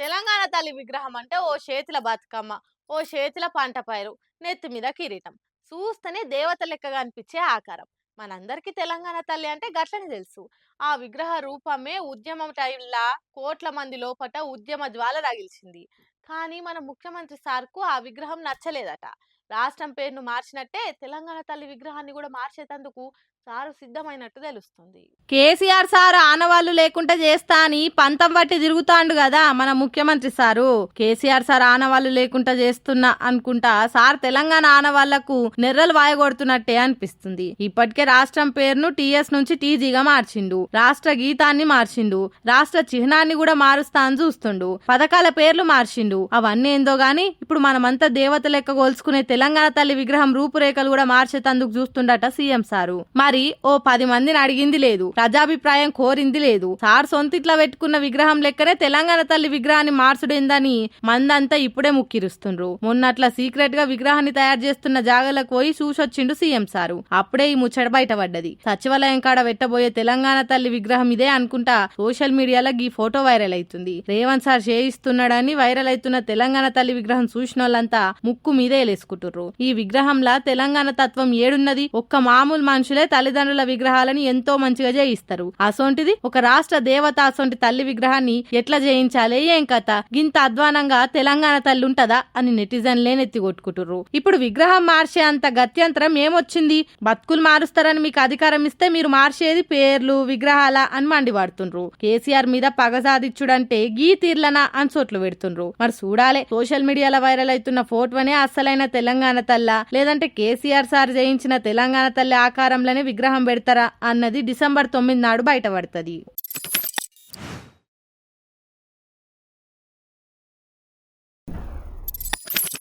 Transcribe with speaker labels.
Speaker 1: తెలంగాణ తల్లి విగ్రహం అంటే ఓ చేతిల బతుకమ్మ, ఓ చేతిల పంట పైరు, నెత్తి మీద కిరీటం. చూస్తేనే దేవత లెక్కగా అనిపించే ఆకారం. మనందరికీ తెలంగాణ తల్లి అంటే గట్లని తెలుసు. ఆ విగ్రహ రూపమే ఉద్యమం టైంలా కోట్ల మంది లోపట ఉద్యమ జ్వాల రగిల్చింది. కానీ మన ముఖ్యమంత్రి సార్కు ఆ విగ్రహం నచ్చలేదట. రాష్ట్రం పేరును మార్చినట్టే తెలంగాణ తల్లి విగ్రహాన్ని కూడా మార్చేటందుకు సారు సిద్ధమైనట్టు తెలుస్తుంది.
Speaker 2: కేసీఆర్ సార్ ఆనవాళ్లు లేకుండా చేస్తా అని పంతం బట్టి తిరుగుతాండు కదా మన ముఖ్యమంత్రి సారు. కేసీఆర్ సార్ ఆనవాళ్లు లేకుండా చేస్తున్నా అనుకుంటా సార్ తెలంగాణ ఆనవాళ్లకు నెర్రలు వాయగొడుతున్నట్టే అనిపిస్తుంది. ఇప్పటికే రాష్ట్రం పేరును టీఎస్ నుంచి టీజీగా మార్చిండు, రాష్ట్ర గీతాన్ని మార్చిండు, రాష్ట్ర చిహ్నాన్ని కూడా మారుస్తా అని చూస్తుండు, పథకాల పేర్లు మార్చిండు. అవన్నీ ఏందో గాని ఇప్పుడు మనమంతా దేవత లెక్క కోల్చుకునే తెలంగాణ తల్లి విగ్రహం రూపురేఖలు కూడా మార్చేతందుకు చూస్తుండట సీఎం సారు. మరి ఓ 10 మందిని అడిగింది లేదు, ప్రజాభిప్రాయం కోరింది లేదు. సార్ సొంతిట్లా పెట్టుకున్న విగ్రహం లెక్కనే తెలంగాణ తల్లి విగ్రహాన్ని మార్చుడేందని మందంతా ఇప్పుడే ముక్కిరుస్తుండ్రు. మొన్నట్లా సీక్రెట్ గా విగ్రహాన్ని తయారు చేస్తున్న జాగలకు పోయి చూసొచ్చిండు సీఎం సారు. అప్పుడే ఈ ముచ్చట బయటపడ్డది. సచివాలయం కాడ పెట్టబోయే తెలంగాణ తల్లి విగ్రహం ఇదే అనుకుంటా సోషల్ మీడియాలో ఈ ఫోటో వైరల్ అవుతుంది. రేవంత్ సార్ చేయిస్తున్నాడని వైరల్ అవుతున్న తెలంగాణ తల్లి విగ్రహం చూసిన వాళ్ళంతా ముక్కు మీదే లేసుకుంటుర్రు. ఈ విగ్రహంలా తెలంగాణ తత్వం ఏడున్నది? ఒక్క మామూలు మనుషులే తల్లిదండ్రుల విగ్రహాలని ఎంతో మంచిగా చేయిస్తారు. అసొంటిది ఒక రాష్ట్ర దేవత అసొంటి తల్లి విగ్రహాన్ని ఎట్లా చేయించాలి, ఏం కథ, గింత అధ్వానంగా తెలంగాణ తల్లి ఉంటదా అని నెటిజన్లే నెత్తి కొట్టుకుంటుర్రు. ఇప్పుడు విగ్రహం మార్చే అంత గత్యంతరం ఏమొచ్చింది? బతుకులు మారుస్తారని మీకు అధికారం ఇస్తే మీరు మార్చేది పేర్లు విగ్రహాల అని మండిపడుతుండ్రు. కేసీఆర్ మీద పగ సాధించుడంటే గీ తీర్లనా అని చోట్లు పెడుతుండ్రు. మరి చూడాలే సోషల్ మీడియాలో వైరల్ అవుతున్న ఫోటోనే అసలైన తెలంగాణ తల్ల, లేదంటే కేసీఆర్ సార్ చేయించిన తెలంగాణ తల్లి ఆకారంలోనే విగ్రహం పెడతారా అన్నది డిసెంబర్ 9 నాడు బయటపడుతుంది.